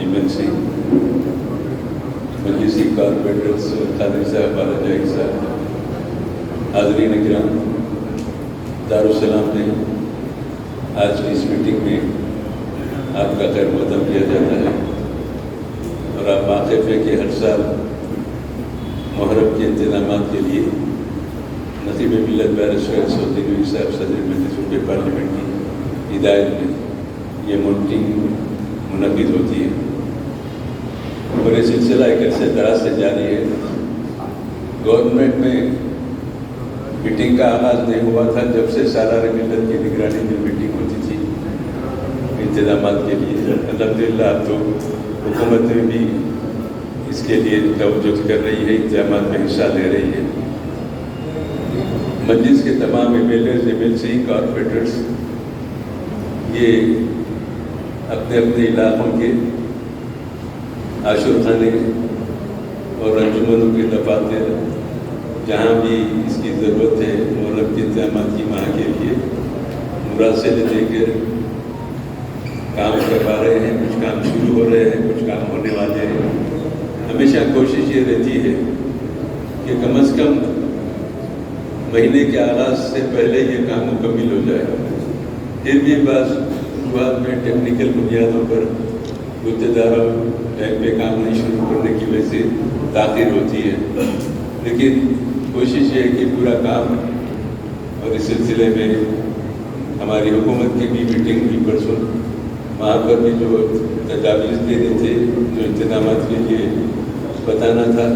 Aiman Singh, مجلسی corporators Qadri صاحب، بالا جائے صاحب، حاضرین کرام، دارالسلام نے آج کی اس میٹنگ میں آپ کا خیر مقدم کیا جاتا ہے، اور آپ واقف ہیں کہ ہر سال محرم کے انتظامات کے لیے نقیب ملت بیرسٹر اسدالدین اویسی صاحب صدر مجلس پارلیمنٹ کی ہدایت میں یہ میٹنگ منعقد ہوتی ہے، اور یہ سلسلہ ایک عرصے دراز سے جاری ہے۔ گورنمنٹ میں میٹنگ کا آغاز نہیں ہوا تھا جب سے سالار ملت کی نگرانی میں میٹنگ ہوتی تھی انتظامات کے لیے۔ الحمدللہ اب تو حکومت میں بھی اس کے لیے توجہ کر رہی ہے، انتظامات میں حصہ لے رہی ہے۔ مجلس کے تمام MLAs، MLC، کارپوریٹرز یہ اپنے اپنے علاقوں کے عاشور خانے اور انجمنوں کے دفاتر جہاں بھی اس کی ضرورت ہے محرم کے انتظامات کی وہاں کے لیے مراسلے دے کر کام کروا رہے ہیں۔ کچھ کام شروع ہو رہے ہیں، کچھ کام ہونے والے ہیں۔ ہمیشہ کوشش یہ رہتی ہے کہ کم از کم مہینے کے آغاز سے پہلے یہ کام مکمل ہو جائے۔ پھر بھی بعض شروعات میں ٹیکنیکل بنیادوں پر گتےداروں پہ کام نہیں شروع کرنے کی وجہ سے تاخیر ہوتی ہے، لیکن کوشش یہ ہے کہ پورا کام، اور اس سلسلے میں ہماری حکومت کی بھی میٹنگ ہوئی پرسوں، وہاں پر بھی جو تجاویز دینے تھے، جو انتظامات کے لیے بتانا تھا،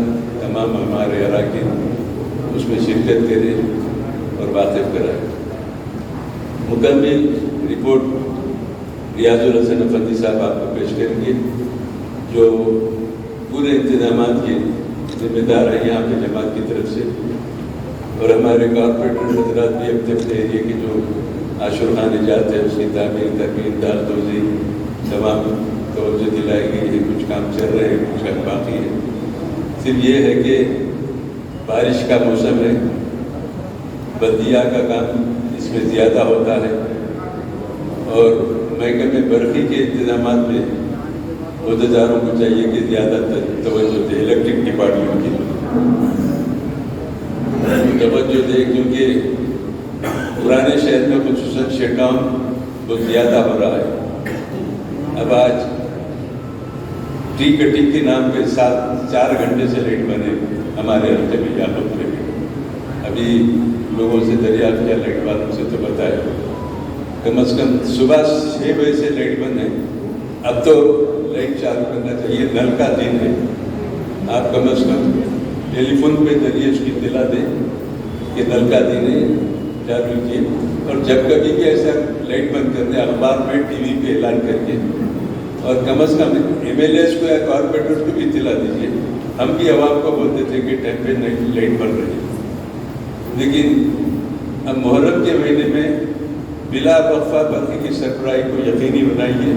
تمام ہمارے اراکین اس میں شرکت کرے اور واقف کرائے۔ مکمل رپورٹ ریاض الحسن افندی صاحب آپ کو پیش کریں گے، جو پورے انتظامات کے ذمہ دار ہیں یہاں پہ جماعت کی طرف سے، اور ہمارے کارپوریٹر حضرات بھی اپنے اپنے ایریے کے جو عاشور خانے جاتے ہیں اس کی تعمیر، تکمیل، دار توزیع تمام توجہ دلائی گئی ہے۔ کچھ کام چل رہے ہیں، کچھ کام باقی ہے۔ صرف یہ ہے کہ بارش کا موسم ہے، بلدیہ کا کام اس میں زیادہ ہوتا ہے، اور محکمہ برقی کے انتظامات میں عہدیداروں کو چاہیے کہ زیادہ توجہ دے، الیکٹرک ڈپارٹمنٹ کی توجہ دے، کیونکہ پرانے شہر میں خصوصاً شٹ ڈاؤن بہت زیادہ ہو رہا ہے۔ اب آج ٹری کٹنگ کے نام پہ 4 گھنٹے سے لیٹ بنے ہمارے علاقے میں یا لوگ میں۔ ابھی لوگوں سے دریافت کیا، لائٹ والوں سے تو بتایا کم از کم صبح 6 بجے سے لائٹ بند ہے، اب تو لائٹ چالو کرنا چاہیے۔ نل کا دن ہے، آپ کم از کم ٹیلی فون پہ ذریعے اس کی اطلاع دیں کہ نل کا دن ہے، چالو کیے، اور جب کبھی بھی ایسا لائٹ بند کرنے اخبار میں، ٹی وی پہ اعلان کر کے، اور کم از کم MLAs کو یا کارپوریٹرز کو بھی اطلاع دیجیے۔ ہم بھی عوام کو بولتے تھے کہ ٹائم پہ لائٹ بن رہی ہے، لیکن اب محرم کے مہینے میں بلا وقفہ برقی کی سربراہی کو یقینی بنائیے۔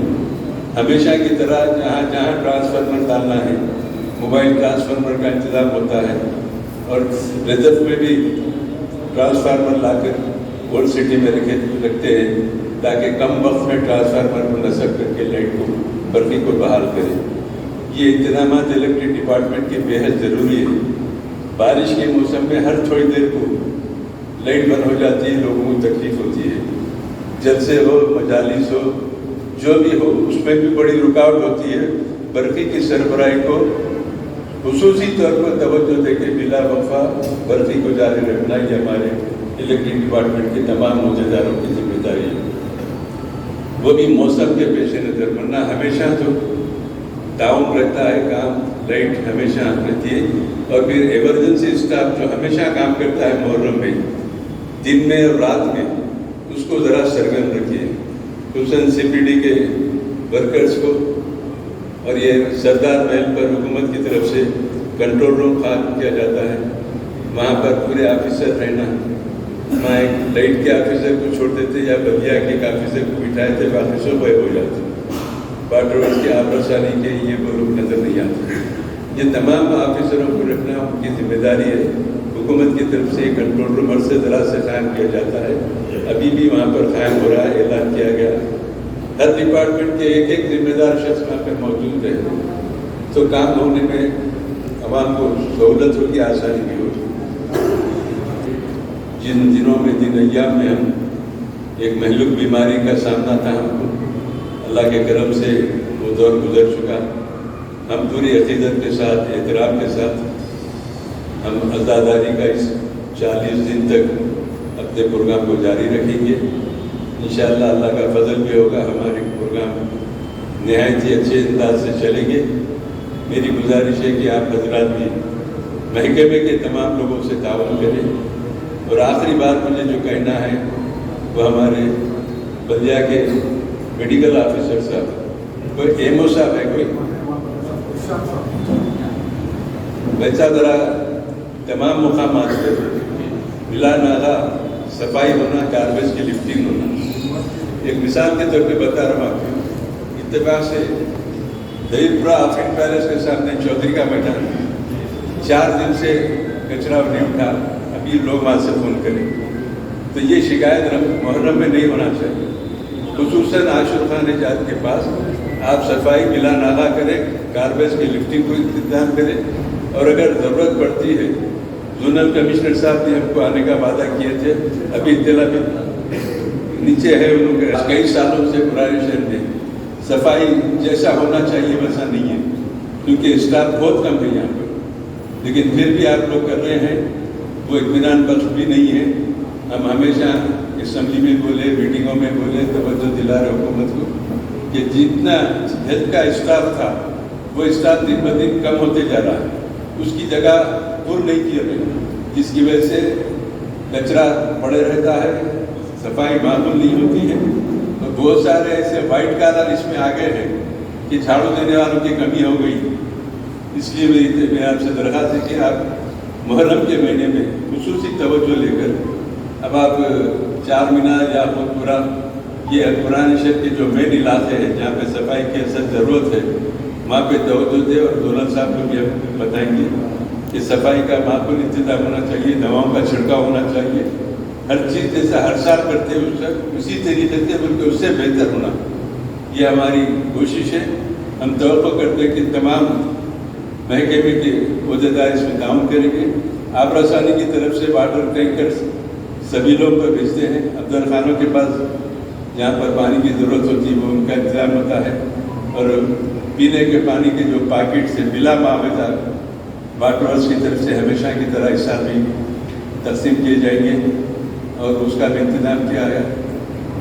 ہمیشہ کی طرح جہاں جہاں ٹرانسفارمر ڈالنا ہے، موبائل ٹرانسفارمر کا انتظام ہوتا ہے، اور رجب میں بھی ٹرانسفارمر لا کر اولڈ سٹی میں رکھتے ہیں تاکہ کم وقت میں ٹرانسفارمر کو نصب کر کے لائٹ کو، برقی کو بحال کریں۔ یہ انتظامات الیکٹرک ڈپارٹمنٹ کے بے حد ضروری ہے۔ بارش کے موسم میں ہر تھوڑی دیر کو لائٹ بند ہو جاتی ہے، لوگوں کو تکلیف ہوتی ہے۔ جلسے ہو، مجالس ہو، جو بھی ہو، اس میں بھی بڑی رکاوٹ ہوتی ہے۔ برقی کی سربراہی کو خصوصی طور پر توجہ دے کے بلا وقفہ برقی کو جاری رکھنا یہ ہمارے الیکٹرک ڈپارٹمنٹ کے تمام عہدیداروں کی ذمہ داری ہے۔ وہ بھی موسم کے پیش نظر، ورنہ ہمیشہ تو تعاون رہتا ہے کام، لائٹ ہمیشہ رہتی ہے، اور پھر ایمرجنسی اسٹاف جو ہمیشہ کام کرتا ہے محرم میں، دن میں اور رات میں، اس کو ذرا سرگرم رکھیے، خصوصاً CPD کے ورکرز کو۔ اور یہ سردار محل پر حکومت کی طرف سے کنٹرول روم قائم کیا جاتا ہے، وہاں پر پورے آفیسر رہنا۔ وہاں ایک لائٹ کے آفیسر کو چھوڑ دیتے یا بلدیہ کے ایک آفیسر کو بٹھائے تھے، باقی سب غائب ہو جاتے، واٹر ورکس کے آپ رسانی کے یہ وہ لوگ نظر نہیں آتے۔ یہ تمام آفیسروں کو رکھنا ان کی ذمہ داری ہے۔ حکومت کی طرف سے کنٹرول روم عرصے دراز سے قائم کیا جاتا ہے، ابھی بھی وہاں پر قائم ہو رہا ہے، اعلان کیا گیا हर डिपार्टमेंट के एक एक जिम्मेदार शख्स वहाँ पे मौजूद रहे तो काम होने में आवाम को सहूलत होगी, आसानी भी होगी। जिन दिनों में, दिन अय्याम में हम एक महलूक बीमारी का सामना था हमको, अल्लाह के करम से वो दौर गुजर चुका। हम पूरी अकीदत के साथ, एहतराम के साथ हम अज़ादारी का इस 40 दिन तक अपने प्रोग्राम को जारी रखेंगे। इंशाअल्लाह अल्लाह का फजल भी होगा, हमारे प्रोग्राम नहायत ही अच्छे अंदाज से चलेंगे। मेरी गुजारिश है कि आप हजरात भी महकमे के तमाम लोगों से ताउन करें। और आखिरी बात मुझे जो कहना है वो हमारे बल्दिया के मेडिकल ऑफिसर साहब, कोई एमओ साहब है, कोई बच्चा ज़रा तमाम मुकामात पर मिला नाला सफाई होना, गार्बेज की लिफ्टिंग होना। एक मिसाल के तौर पे बता रहा हूँ, इत्तेफाक से दहीपुरा आफिन पैलेस के सामने चौधरी का मैदान 4 दिन से कचरा नहीं उठा। अभी लोग वहाँ से फ़ोन करें तो ये शिकायत मुहर्रम में नहीं होना चाहिए। खुसूसन आशुर खान निजात के पास आप सफाई मिला नाला करें, गार्बेज की लिफ्टिंग को इंतजाम करें। और अगर ज़रूरत पड़ती है, जोनल कमिश्नर साहब भी हमको आने का वादा किए थे, अभी इत्तला भी नीचे है उन लोग। कई सालों से पुराने शहर में सफाई जैसा होना चाहिए वैसा नहीं है, क्योंकि स्टाफ बहुत कम है यहाँ पर। लेकिन फिर भी आप लोग कर रहे हैं, वो इत्मीनान बख्श भी नहीं है। हम हमेशा असम्बली में बोले, मीटिंगों में बोले, तवज्जो दिला रहे हुकूमत को कि जितना हेल्थ का स्टाफ था वो स्टाफ दिन ब दिन कम होते जा रहा है, उसकी जगह पूर्ण नहीं किया गया, जिसकी वजह से कचरा पड़े रहता है, सफाई मामूल नहीं होती है। तो बहुत सारे ऐसे वाइट कॉलर इसमें आ गए हैं कि झाड़ू देने वालों की कमी हो गई। इसलिए मैं आपसे दरख्वास्त है कि आप मुहर्रम के महीने में खुसूसी तवज्जो लेकर अब आप 4 मीनार या खुदपुरा, ये पुराने शहर के जो मेन इलाके हैं जहाँ पे सफाई की असल ज़रूरत है, वहाँ पे तवज्जो दे। और दौलत साहब को भी हम बताएंगे कि सफाई का माकूल इंतजाम होना चाहिए, दवाओं का छिड़काव होना चाहिए, हर चीज़ जैसा हर साल करते हैं उसी तरीके से बल्कि उससे बेहतर होना, ये हमारी कोशिश है। हम तवक्को करते हैं कि तमाम महकमे के ओहदेदार इसमें ताउन करेंगे। आबरासानी की तरफ से वाटर टैंकर सभी लोग पर भेजते हैं। अफजल खानों के पास जहाँ पर पानी की ज़रूरत होती है वो उनका इंतजाम होता है। और पीने के पानी के जो पैकेट से बिला मावेदा वाटर हाउस की तरफ से हमेशा की तरह इस साल भी तकसीम किए जाएंगे और उसका भी इंतजाम किया है।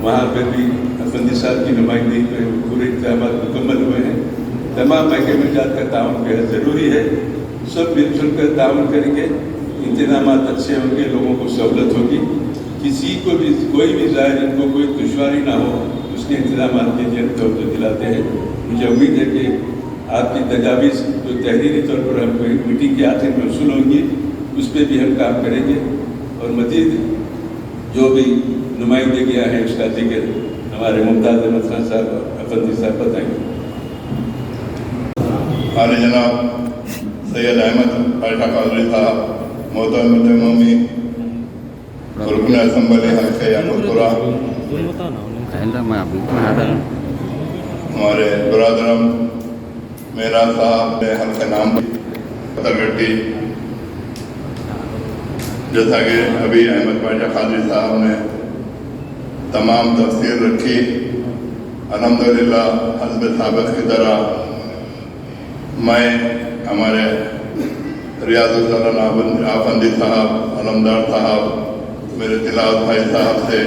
वहाँ पर भी अफंदी साहब की नुमाइंदगी में पूरे इंतजाम मुकम्मल हुए हैं। तमाम महकमे जात का ताउन बेहद ज़रूरी है। सब मिलजुल कर ताउन करेंगे, इंतजाम अच्छे होंगे, लोगों को सहूलत होगी, किसी को भी कोई भी ज़ायरीन को कोई दुश्वारी ना हो, उसके इंतजाम के लिए तवज्जो दिलाते हैं। मुझे उम्मीद है कि आपकी तजावीज़ जो तहरीरी तौर पर हम मीटिंग के आखिर में वसूल होंगी उस पर भी हम काम करेंगे। और मज़ीद जो भी नुमाइंदगियाँ हैं उसका जिक्र हमारे मुमताज़ अहमद खान साहब और अफंदी साहब बताएंगे। आले जनाब सैयद अहमद पाशा कादरी साहब, मोहतरम मौमी रुकन असम्बली हल्के याकुलपुरा, हमारे बरदरम मेरा साहब ने हल्का नाम पतरगट्टी, जैसा कि अभी अहमद पाशा कादरी साहब ने तमाम तफसीर रखी। अल्हम्दुलिल्लाह हस्ब साबित की तरह मैं हमारे रियाजुल आफंदी साहब, अलमदार साहब, मेरे तिलावत भाई साहब से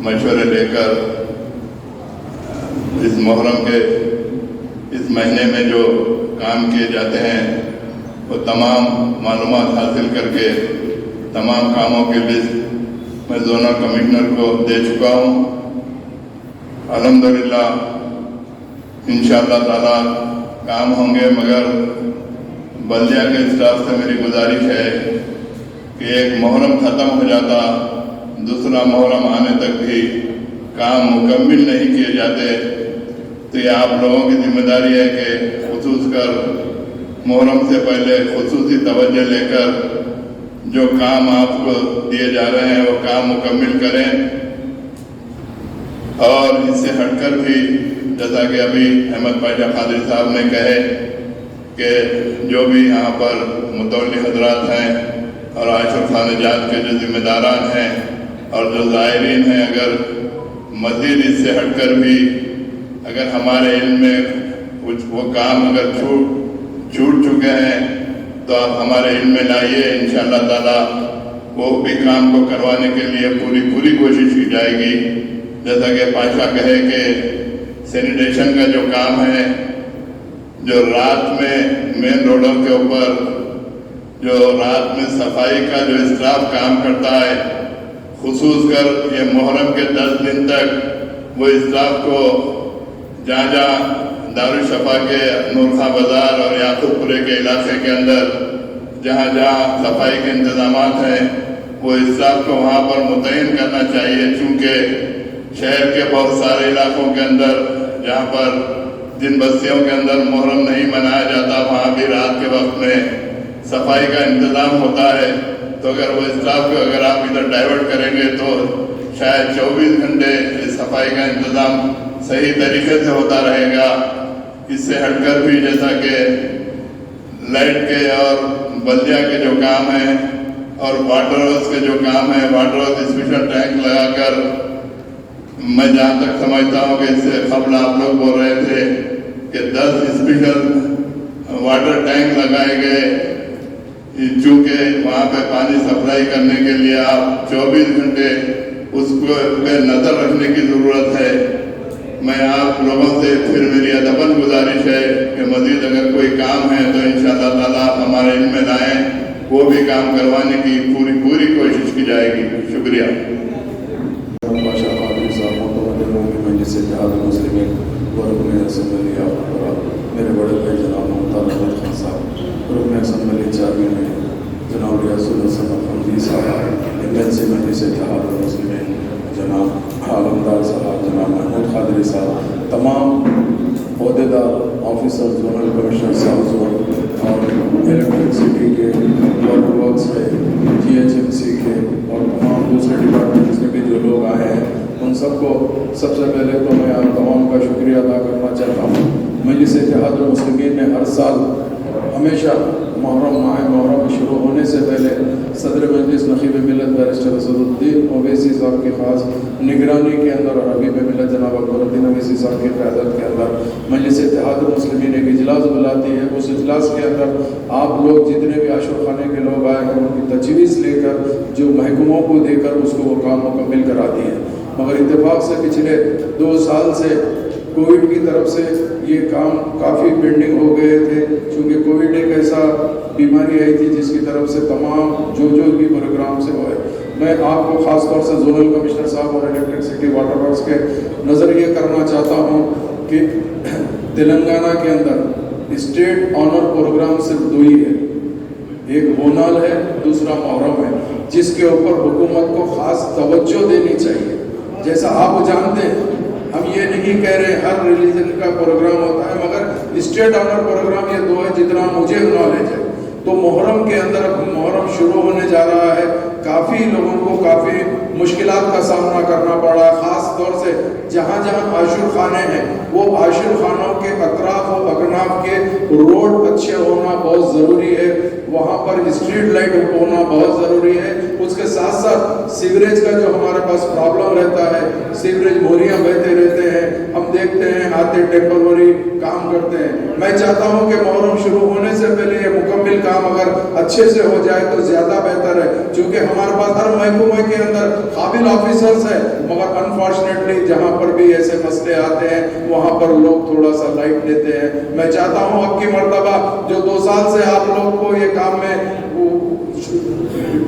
मशवरे लेकर इस मुहर्रम के इस महीने में जो काम किए जाते हैं वो तमाम मालूमात हासिल करके तमाम कामों की लिस्ट मैं जोनल कमिश्नर को दे चुका हूँ। अल्हम्दुलिल्लाह इंशाअल्लाह ताला काम होंगे, मगर बल्दिया के स्टाफ से मेरी गुजारिश है कि एक मुहर्रम ख़त्म हो जाता, दूसरा मुहर्रम आने तक भी काम मुकम्मल नहीं किए जाते, तो ये आप लोगों की जिम्मेदारी है कि खुसूस कर मुहर्रम से पहले खुसूसी तवज्जो लेकर जो काम आपको दिए जा रहे हैं वो काम मुकम्मल करें। اور اس سے ہٹ کر بھی جیسا کہ ابھی احمد پاشا قادری صاحب نے کہے کہ جو بھی یہاں پر متولی حضرات ہیں اور عاشور خانہ جات کے جو ذمہ داران ہیں اور جو زائرین ہیں، اگر مزید اس سے ہٹ کر بھی اگر ہمارے علم میں کچھ وہ کام اگر چھوٹ چکے ہیں تو آپ ہمارے علم میں لائیے، انشاءاللہ تعالیٰ وہ بھی کام کو کروانے کے لیے پوری کوشش کی جائے گی۔ جیسا کہ پاشا کہے کہ سینیٹیشن کا جو کام ہے، جو رات میں مین روڈوں کے اوپر جو رات میں صفائی کا جو اسٹاف کام کرتا ہے، خصوص کر یہ محرم کے 10 دن تک وہ اسٹاف کو جہاں دارالشفا کے نورخواہ بازار اور یعقوب پورے کے علاقے کے اندر جہاں صفائی کے انتظامات ہیں، وہ اسٹاف کو وہاں پر متعین کرنا چاہیے، چونکہ شہر کے بہت سارے علاقوں کے اندر جہاں پر جن بستیوں کے اندر محرم نہیں منایا جاتا، وہاں بھی رات کے وقت میں صفائی کا انتظام ہوتا ہے۔ تو اگر وہ اسٹاف کو اگر آپ ادھر ڈائیورٹ کریں گے تو شاید 24 گھنٹے اس صفائی کا انتظام صحیح طریقے سے ہوتا رہے گا۔ اس سے ہٹ کر بھی جیسا کہ لائٹ کے اور بلدیہ کے جو کام ہیں اور واٹر ہاؤس کے جو کام ہیں، واٹر ہاؤس اسپیشل ٹینک لگا کر، میں جہاں تک سمجھتا ہوں کہ اس سے قبل آپ لوگ بول رہے تھے کہ 10 اسپیشل واٹر ٹینک لگائے گئے، چونکہ وہاں پہ پانی سپلائی کرنے کے لیے آپ 24 گھنٹے اس کو پہ نظر رکھنے کی ضرورت ہے۔ میں آپ لوگوں سے پھر میری ادباً گزارش ہے کہ مزید اگر کوئی کام ہے تو انشاءاللہ تعالیٰ آپ ہمارے علم میں لائیں، وہ بھی کام کروانے کی پوری کوشش کی جائے گی۔ شکریہ۔ پاشا قادری صاحب مجلس اتحاد المسلمین ورکن اسمبلی میرے بڑے بھائی جناب مختار احمد خان صاحب، رکن اسمبلی چیئرمین جناب ریاض الحسن حمدی صاحب، ایمرجنسی مجلس اتحاد المسلمین جناب عالمدار صاحب، جناب محمود قادری صاحب، تمام عہدیدار آفیسر، زونل کمشنر صاحب زون اور الیکٹرسٹی کے، واٹر ورکس کے، GHMC کے اور تمام دوسرے ڈپارٹمنٹس کے بھی جو لوگ آئے ہیں، ان سب کو سب سے پہلے تو میں آپ تمام کا شکریہ ادا کرنا چاہتا ہوں۔ مجلس اتحاد المسلمین نے ہر سال ہمیشہ محرم ماہ محرم شروع ہونے سے پہلے صدر مجلس نقیب ملت بیرسٹر اسدالدین اویسی صاحب کی خاص نگرانی کے اندر اور حبیب ملت جناب اکبر الدین اویسی صاحب کی قیادت کے اندر مجلس اتحاد المسلمین ایک اجلاس بلاتی ہے۔ اس اجلاس کے اندر آپ لوگ جتنے بھی عاشور خانے کے لوگ آئے ہیں، ان کی تجویز لے کر جو محکموں کو دے کر اس کو وہ کام مکمل کراتی ہے۔ مگر اتفاق سے پچھلے 2 سال سے کووڈ کی طرف سے یہ کام کافی پینڈنگ ہو گئے تھے، چونکہ کووڈ ایک ایسا بیماری آئی تھی جس کی طرف سے تمام جو بھی پروگرام سے ہوئے۔ میں آپ کو خاص طور سے زونل کمشنر صاحب اور الیکٹرسٹی واٹر ورکس کے نظر یہ کرنا چاہتا ہوں کہ تلنگانہ کے اندر اسٹیٹ آنر پروگرام صرف 2 ہی ہے، ایک بونال ہے، دوسرا محرم ہے، جس کے اوپر حکومت کو خاص توجہ دینی چاہیے۔ جیسا آپ جانتے ہیں، ہم یہ نہیں کہہ رہے ہر ریلیجن کا پروگرام ہوتا ہے، مگر اسٹیٹ آنر پروگرام یہ 2 ہے جتنا مجھے نالج ہے۔ تو محرم کے اندر اب محرم شروع ہونے جا رہا ہے، کافی لوگوں کو کافی مشکلات کا سامنا کرنا پڑا ہے، خاص طور سے جہاں عاشور خانے ہیں وہ عاشور خانوں کے اطراف و اکناف کے روڈ اچھے ہونا بہت ضروری ہے، وہاں پر اسٹریٹ لائٹ ہونا بہت ضروری ہے۔ اس کے ساتھ ساتھ سیوریج کا جو ہمارے پاس پرابلم رہتا ہے، سیوریج موریاں بہتے رہتے ہیں، ہم دیکھتے ہیں آتے ٹیمپروری کام کرتے ہیں۔ میں چاہتا ہوں کہ محرم شروع ہونے سے پہلے یہ مکمل کام اگر اچھے سے ہو جائے تو زیادہ بہتر ہے، چونکہ ہمارے پاس ہر محکمے کے اندر قابل آفیسرز ہیں، مگر انفارچونیٹلی جہاں پر بھی ایسے مسئلے آتے ہیں وہاں پر لوگ تھوڑا سا لائٹ لیتے ہیں۔ میں چاہتا ہوں اب کی مرتبہ جو 2 سال سے آپ لوگ کو یہ کام میں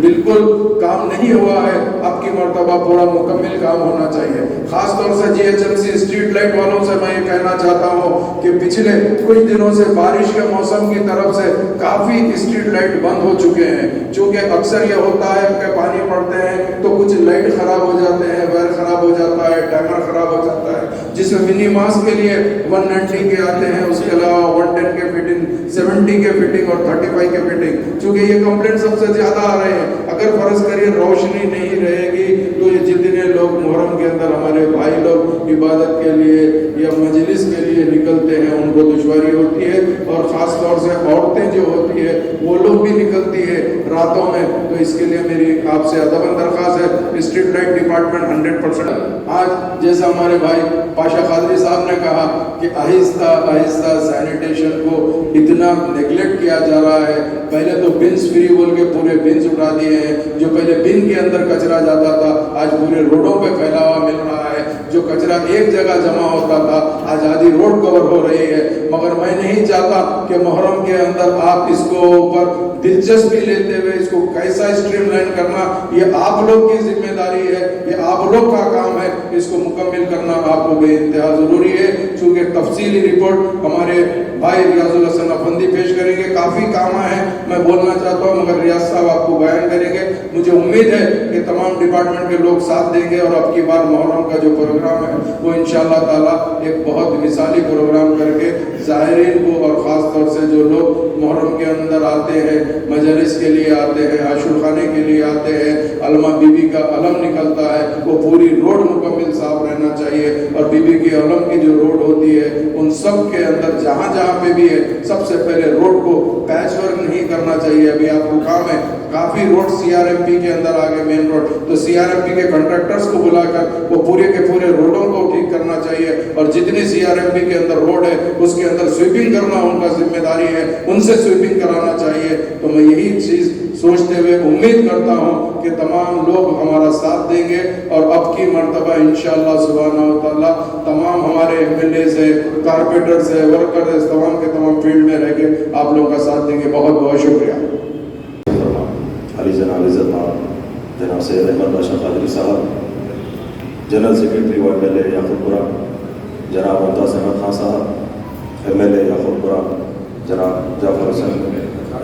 بالکل کام نہیں ہوا ہے، اب کی مرتبہ پورا مکمل کام ہونا چاہیے۔ خاص طور سے GHMC اسٹریٹ لائٹ والوں سے میں یہ کہنا چاہتا ہوں کہ پچھلے کچھ دنوں سے بارش کے موسم کی طرف سے کافی اسٹریٹ لائٹ بند ہو چکے ہیں، چونکہ اکثر یہ ہوتا ہے کہ پانی پڑتے ہیں تو کچھ لائٹ خراب ہو جاتے ہیں، وائر خراب ہو جاتا ہے، ٹائمر خراب ہو جاتا ہے، جس میں منی ماس کے لیے 190 کے آتے ہیں، اس کے علاوہ 110 کے فٹنگ، 70 کے فٹنگ اور 35 کے فٹنگ، چونکہ یہ کمپلینٹ سب سے زیادہ آ رہے ہیں۔ اگر فرض کریے روشنی نہیں رہے گی تو یہ جتنے लोग मुहर्रम के अंदर हमारे भाई लोग इबादत के लिए या मजलिस के लिए निकलते हैं, उनको दुश्वारी होती है, और ख़ास तौर से औरतें जो होती है वो लोग भी निकलती है रातों में। तो इसके लिए मेरी आपसे अदबन दरख्वास्त है, स्ट्रीट लाइट डिपार्टमेंट 100%। आज जैसा हमारे भाई पाशा कादरी साहब ने कहा कि आहिस्ता आहिस्ता सैनिटेशन को इतना नेगलेक्ट किया जा रहा है। पहले तो बिन्स फ्री बोल के पूरे बिन्स उठा दिए हैं, जो पहले बिन के अंदर कचरा जाता था आज पूरे रोडों पे फैला हुआ मिल रहा है। जो कचरा एक जगह जमा होता था आज आधी रोड कवर हो रही है। मगर मैं नहीं चाहता कि मुहर्रम के अंदर आप इसको ऊपर दिलचस्पी लेते हुए इसको कैसा स्ट्रीमलाइन करना ये आप लोग की जिम्मेदारी है, ये आप लोग का काम है। इसको मुकम्मल करना आपको बेइंतहा ज़रूरी है। चूँकि तफसीली रिपोर्ट हमारे भाई रियाजुल हसन अफंदी पेश करेंगे, काफ़ी काम है मैं बोलना चाहता हूँ मगर रियाज साहब आपको बयान करेंगे। मुझे उम्मीद है कि तमाम डिपार्टमेंट के लोग साथ देंगे और अब की बार मुहर्रम का जो प्रोग्राम है वो इंशाअल्लाह ताला एक बहुत मिसाली प्रोग्राम करके ज़ाहिरीन को और ख़ास तौर से जो लोग मुहर्रम के अंदर आते हैं, मजलिस के लिए आते हैं, आशूर खाने के लिए आते हैं, अलमा बीबी का अलम निकलता है, वो पूरी रोड मुकम्मल साफ रहना चाहिए। और बीबी के अलम की जो रोड होती है उन सब के अंदर जहाँ जहाँ पे भी है सबसे पहले रोड को पैच वर्क नहीं करना चाहिए। अभी आपको काम है काफ़ी रोड CRMP के अंदर आ गए मेन रोड, तो CRMP के कंट्रैक्टर्स को बुलाकर वो पूरे के पूरे रोडों को ठीक करना चाहिए। और जितनी CRMP के अंदर रोड है उसके अंदर स्वीपिंग करना उनका जिम्मेदारी है, उनसे स्वीपिंग कराना चाहिए। तो मैं यही चीज़ सोचते हुए उम्मीद करता हूँ कि तमाम लोग हमारा साथ देंगे और अब की मर्तबा इंशाअल्लाह सुब्हानहू व तआला तमाम हमारे MLAs है, कारपेंटर्स है, वर्कर है, तमाम के तमाम फील्ड में रह के आप लोगों का साथ देंगे। बहुत बहुत शुक्रिया। अली जनाब इज़्ज़त जनाब सैयद अहमद पाशा कादरी साहब, जनरल सेक्रेटरी व MLA याकूबपुरा जनाब मुमताज़ अहमद खान साहब, MLA याकूबपुरा जनाब जाफर हुसैन,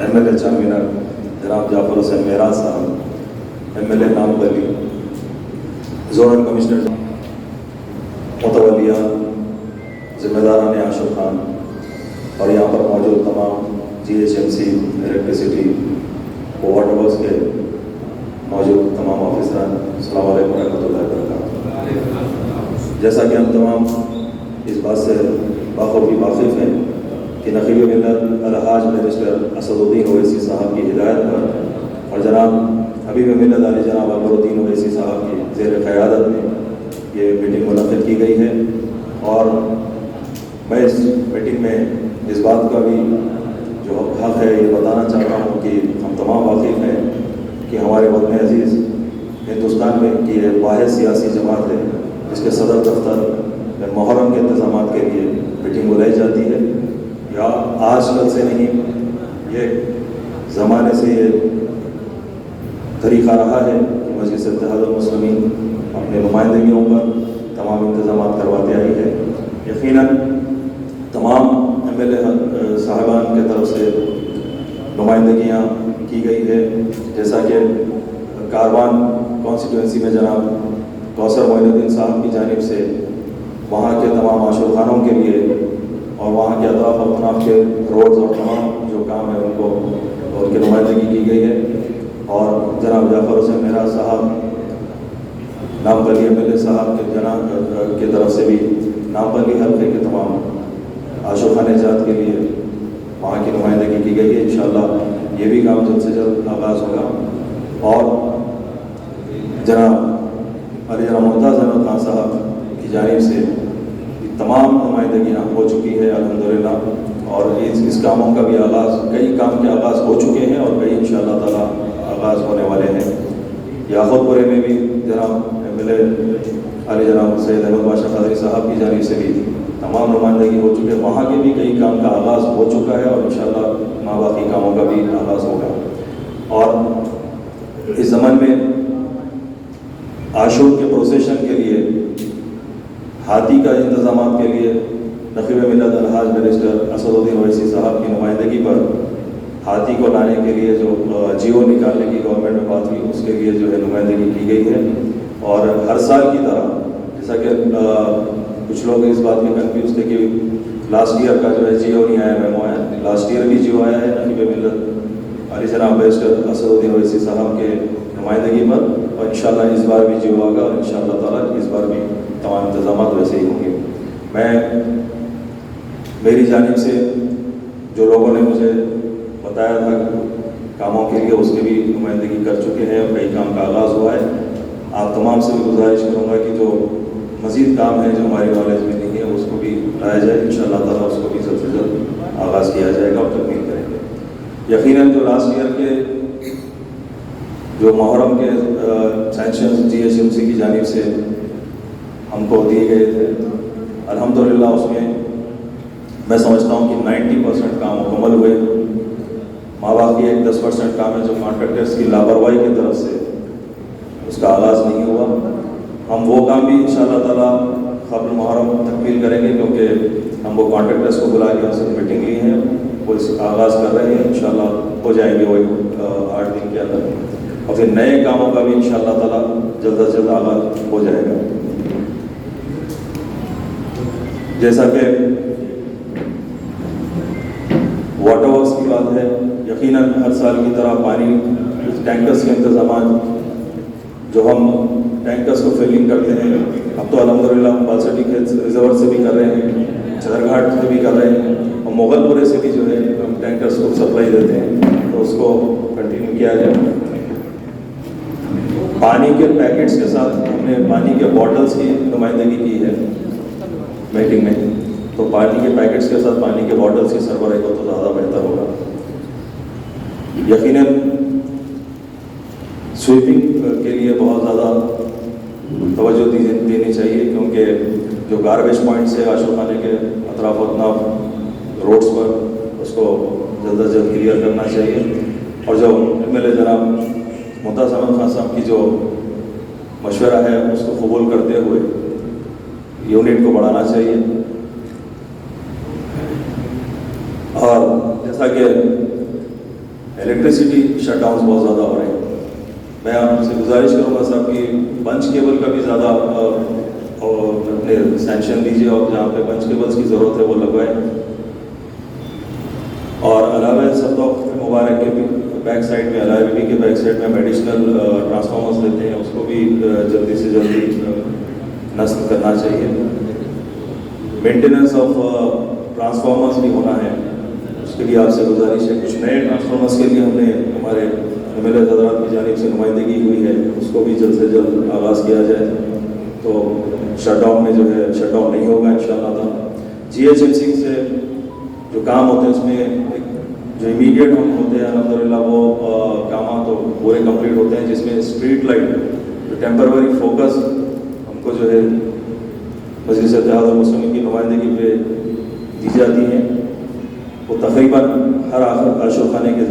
MLA चारमीनार जनाब जाफर हुसैन मेराज साहब, MLA नामबली, जोनल कमिश्नर मुतवलिया, ज़िम्मेदारान आशूर खान और यहाँ पर मौजूद तमाम GHMC, इलेक्ट्रिसिटी, वाटर वर्क्स के मौजूद तमाम ऑफिसरान, अस्सलाम वालेकुम रहमतुल्लाहि व बरकातहू। जैसा कि हम तमाम इस बात से बाखूबी वाकिफ़ हैं कि नक़ीब मिल्लत अलहाज बैरिस्टर असदुद्दीन ओवैसी साहब की हिदायत पर और जनाब हबीब मिल्लत अली जनाब अकबरुद्दीन ओवैसी साहब की ज़ेर क़यादत में ये मीटिंग मुनक़्क़िद की गई है। और मैं इस मीटिंग में इस बात का भी जो हक़ है ये बताना चाहता हूँ कि हम तमाम वाकिफ़ हैं कि हमारे वतन अज़ीज़ हिंदुस्तान में की एक वाहिद सियासी जमात है जिसके सदर दफ्तर में मुहर्रम के इंतज़ामात के लिए मीटिंग बुलाई जाती है। या आज कल से नहीं, ये ज़माने से ये तरीक़ा रहा है कि मजलिस इत्तेहादुल मुस्लिमीन अपने नुमाइंदगियों पर तमाम इंतज़ामात करवाते आई है। यकीनन तमाम MLA साहबान के तरफ से नुमाइंदगियाँ की गई है, जैसा कि कारवान कॉन्स्टिट्यूंसी में जनाब कौसर मोइनुद्दीन साहब की जानिब से वहाँ के तमाम आशूर खानों के लिए और वहाँ के अतराफ अतनाफ के रोड्स और तमाम जो काम है उनको उनकी नुमाइंदगी की गई है। और जनाब जाफर हुसैन मेराज साहब नामपल्ली MLA साहब के जनाब की तरफ से भी नामपल्ली हल्के के तमाम आशूर खाने जात के लिए वहाँ की नुमाइंदगी की गई है। इंशाअल्लाह ये भी काम जल्द से जल्द आगाज़ होगा। और जनाब अली जनाब मुमताज़ अहमद खान साहब की जानिब से तमाम नुमाइंदगियाँ हो चुकी है अल्हम्दुलिल्लाह। और इस कामों का भी आगाज़, कई काम के आगाज़ हो चुके हैं और कई इंशाअल्लाह ताला आगाज़ होने वाले हैं। याकूबपुरे में भी जनाब MLA अली जनाब सैयद अहमद पाशा कादरी साहब की जानिब से भी तमाम नुमाइंदगी हो चुके हैं, वहाँ के भी कई काम का आगाज़ हो चुका है और इंशाअल्लाह बाकी कामों का भी आगाज़ होगा। और इस ज़मन में आशूर के प्रोसेशन के लिए हाथी का इंतज़ाम के लिए नक़ीब मिल्लत अलहाज बैरिस्टर असदुद्दीन ओवैसी साहब की नुमाइंदगी पर हाथी को लाने के लिए जो GO निकालने की गवर्नमेंट में बात हुई उसके लिए जो है नुमाइंदगी की गई है। और हर साल की तरह जैसा कि कुछ लोग इस बात में कन्फ्यूज थे कि लास्ट ईयर का जो है GO नहीं आया, मेमो आया, लास्ट ईयर भी GO आया है नक़ीब मिल्लत अली जनाब बैरिस्टर असदुद्दीन ओवैसी साहब के नुमाइंदगी पर। اور انشاءاللہ اس بار بھی جو ہوگا اور انشاءاللہ تعالیٰ اس بار بھی تمام انتظامات ویسے ہی ہوں گے. میں میری جانب سے جو لوگوں نے مجھے بتایا تھا کاموں کے لیے اس کی بھی نمائندگی کر چکے ہیں اور کئی کام کا آغاز ہوا ہے. آپ تمام سے بھی گزارش کروں گا کہ جو مزید کام ہے جو ہماری نالج میں نہیں ہے اس کو بھی لایا جائے. انشاءاللہ تعالیٰ اس کو بھی جلد سے جلد آغاز کیا جائے گا اور تکمیل کریں گے. یقیناً جو لاسٹ ایئر کے جو محرم کے سینکشنز GHMC کی جانب سے ہم کو دیے گئے تھے, الحمدللہ اس میں سمجھتا ہوں کہ 90% کام مکمل ہوئے. ماں باپ کی ایک 10% کام ہے جو کانٹریکٹرز کی لاپرواہی کی طرف سے اس کا آغاز نہیں ہوا. ہم وہ کام بھی انشاءاللہ تعالیٰ قبل محرم تکمیل کریں گے کیونکہ ہم وہ کانٹریکٹرز کو بلا کے ان سے میٹنگ لی ہے, وہ اس کا آغاز کر رہے ہیں. انشاءاللہ ہو جائیں گے وہ 8 دن کے اندر, اور پھر نئے کاموں کا بھی انشاءاللہ تعالیٰ جلد از جلد آغاز ہو جائے گا. جیسا کہ واٹر ورکس کی بات ہے, یقیناً ہر سال کی طرح پانی ٹینکرز کے انتظامات جو ہم ٹینکرز کو فلنگ کرتے ہیں, اب تو الحمدللہ ہم بالسٹی کے ریزرور سے بھی کر رہے ہیں, چدر گھاٹ سے بھی کر رہے ہیں, اور مغل پورے سے بھی جو ہے ہم ٹینکرز کو سپلائی دیتے ہیں, تو اس کو کنٹینیو کیا جائے. پانی کے پیکٹس کے ساتھ ہم نے پانی کے بوٹلز کی نمائندگی کی ہے میٹنگ میں, تو پانی کے پیکٹس کے ساتھ پانی کے بوٹلز کی سربراہی ہو تو زیادہ بہتر ہوگا. یقیناً سویپنگ کے لیے بہت زیادہ توجہ دینی چاہیے, کیونکہ جو گاربیج پوائنٹس ہے عاشق خانے کے اطراف و اطناف روڈس پر اس کو جلد از جلد کلیئر کرنا چاہیے. اور جو MLA جناب ممتاز احمد خان صاحب کی جو مشورہ ہے اس کو قبول کرتے ہوئے یونٹ کو بڑھانا چاہیے. اور جیسا کہ الیکٹریسٹی شٹ ڈاؤنس بہت زیادہ ہو رہے ہیں, میں آپ سے گزارش کروں گا صاحب کہ بنچ کیبل کا بھی زیادہ اپنے سینکشن دیجیے, اور جہاں پہ بنچ کیبلز کی ضرورت ہے وہ لگوائیں. اور علاوہ سب مبارک کے بھی بیک سائڈ میں, علاوہ کے بیک سائڈ میں ایڈیشنل ٹرانسفارمرز دیتے ہیں, اس کو بھی جلدی سے جلدی نصب کرنا چاہیے. مینٹیننس آف ٹرانسفارمرز بھی ہونا ہے, اس کے لیے آپ سے گزارش ہے. کچھ نئے ٹرانسفارمرز کے لیے ہم نے ہمارے MLA حضرات کی جانب سے نمائندگی ہوئی ہے, اس کو بھی جلد سے جلد آغاز کیا جائے تو شٹ ڈاؤن میں جو ہے شٹ ڈاؤن نہیں ہوگا انشاءاللہ تعالیٰ. GHMC سے جو کام ہوتے ہیں اس میں جو امیڈیٹ ہم ہوتے ہیں الحمدللہ وہ کامات تو پورے کمپلیٹ ہوتے ہیں, جس میں اسٹریٹ لائٹ جو ٹیمپروری فوکس ہم کو جو ہے مجلس اتحاد المسلمین کی نمائندگی پہ دی جاتی ہیں, وہ تقریباً ہر عاشق خانے کے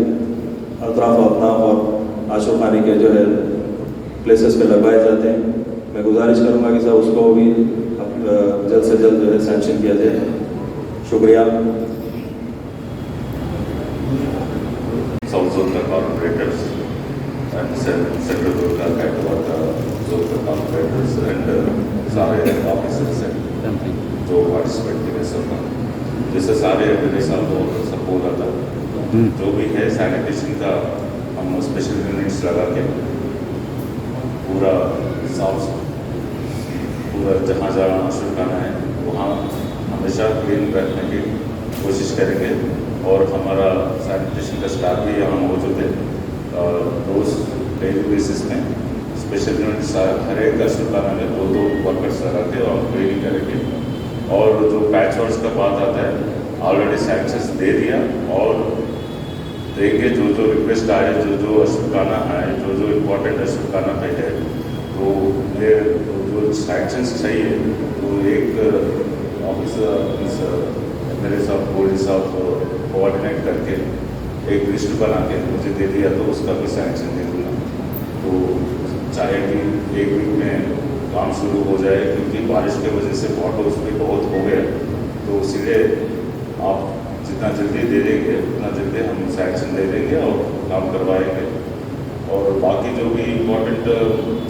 اطراف و اطناف اور عاشق خانے کے جو ہے پلیسز پہ لگوائے جاتے ہیں. میں گزارش کروں گا کہ صاحب اس کو بھی جلد سے جلد جو ہے سینکشن کیا جائے. شکریہ. South Zone corporators and Central Zone Zone corporators and सारे officers हैं जो participate किए सबका, जैसे सारे अपने साथ सब बोला था, जो भी है सैनिटेशन का हम स्पेशल यूनिट्स लगा के पूरा साफ पूरा जहाँ जहाँ शुरुआना है वहाँ हमेशा क्लीन रखने की कोशिश करेंगे. और हमारा सैनिटेशन का स्टाफ भी यहाँ मौजूद है, रोज़ डेली बेसिस में स्पेशल यूनिट्स हर एक शुरुआना में 2-2 वर्कर्स लगा के और क्लीनिंग करेंगे. और जो पैच वर्क्स का बात आता है ऑलरेडी सैंक्शंस दे दिया और देंगे. जो जो रिक्वेस्ट आए, जो जो अशुकाना आए, जो जो इम्पोर्टेंट अशुकाना पे है, तो ये जो सैंक्शंस चाहिए तो एक ऑफिसर मेरे साथ पुलिस साथ कोऑर्डिनेट करके एक लिस्ट बना के मुझे दे दिया तो उसका भी सैंक्शन दे दूँगा. तो चाहे कि 1 वीक में काम शुरू हो जाए, क्योंकि बारिश की वजह से फोटोज भी बहुत हो गए, तो सीधे आप जितना जल्दी दे देंगे उतना जल्दी हम सैंक्शन दे देंगे और काम करवाएंगे. और बाकी जो भी इम्पोर्टेंट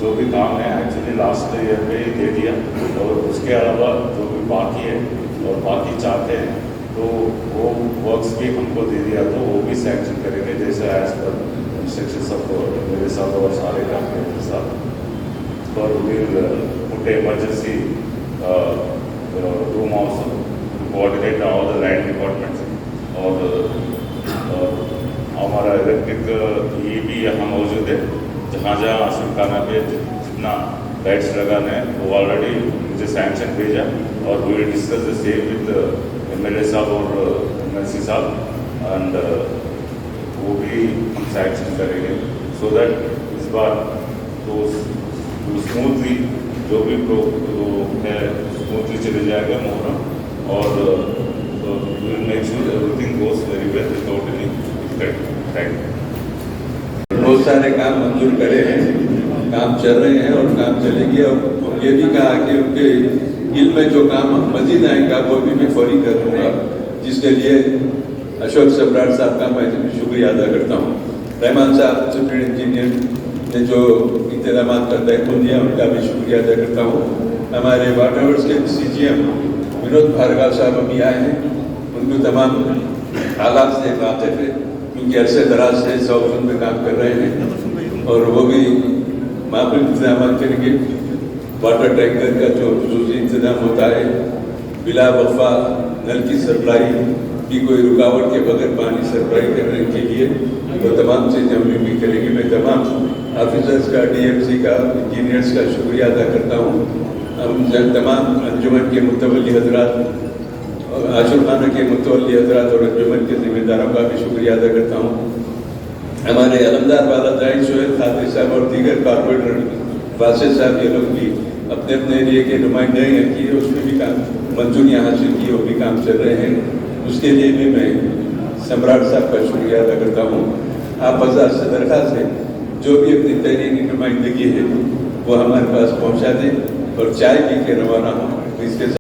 जो भी काम है एक्चुअली लास्ट ईयर में ही दे दिया, और उसके अलावा जो भी बाकी है और बाकी चाहते हैं तो वो वर्क्स भी हमको दे दिया तो वो भी सैंक्शन करेंगे. जैसे एज पर instructions of मेरे साथ और सारे कैंडिडेट के साथ for we'll put a emergency room also to coordinate all the line departments और हमारा इलेक्ट्रिक ये भी यहाँ मौजूद है जहाँ जहाँ आसिफ खाना पे जितना लाइट्स लगाना है वो ऑलरेडी मुझे सैंक्शन भेजा और we will discuss the same with MLA साहब और एमएलसी साहब एंड वो भी हम सैंक्शन करेंगे सो दैट इस बार तो स्मूथली जो भी है स्मूथली चले जाएगा मुहर्रम और we will make sure everything goes very well without any difficulty thank you. बहुत सारे काम मंजूर करे हैं, काम चल रहे हैं और काम चलेंगे और ये भी कहा कि उनके इल्म में जो काम मजीद आएगा वो भी मैं फौरी कर दूँगा, जिसके लिए अशोक सम्राट साहब का मैं शुक्रिया अदा करता हूँ। रहमान साहब सुप्रीम इंजीनियर ने जो इंतजाम का दायित्व दिया उनका भी शुक्रिया अदा करता हूँ। हमारे वाटर वर्क्स के CGM विनोद भार्गव साहब अभी आए हैं, उनको तमाम हालात से वाकिफ है क्योंकि अरसे दराज से साउथ में काम कर रहे हैं और वो भी मामूली इंतजाम करेंगे। वाटर टैंकर का जो खसूसी इंतजाम होता है, बिला वफा नल की सप्लाई की कोई रुकावट के बगैर पानी सप्लाई करने के लिए वो तमाम चीज़ें हम भी करेंगे। मैं तमाम ऑफिसर्स का, DMC का, इंजीनियर्स का शुक्रिया अदा करता हूँ। हम तमाम अंजुमन के मुतवल्ली हजरात, आशुखाना के मुतवल्ली हजरात और अंजुमन के जिम्मेदारों का भी शुक्रिया अदा करता हूँ। हमारे अलमदार वाला जाहिद शोएब खादरी साहब और दीगर कॉर्पोरेटर वासिद साहब ये लोग भी अपने अपने एरिए के नुमाइंदे हैं कि उसमें भी काम मंजूरियाँ हासिल की, वो भी काम चल रहे हैं। उसके लिए भी मैं सम्राट साहब का शुक्रिया अदा करता हूँ। आप बाजार से दरखास्त है जो भी अपनी तहरीरी नुमाइंदगी है वो हमारे पास पहुँचा दें और चाय पी के रवाना हो। इसके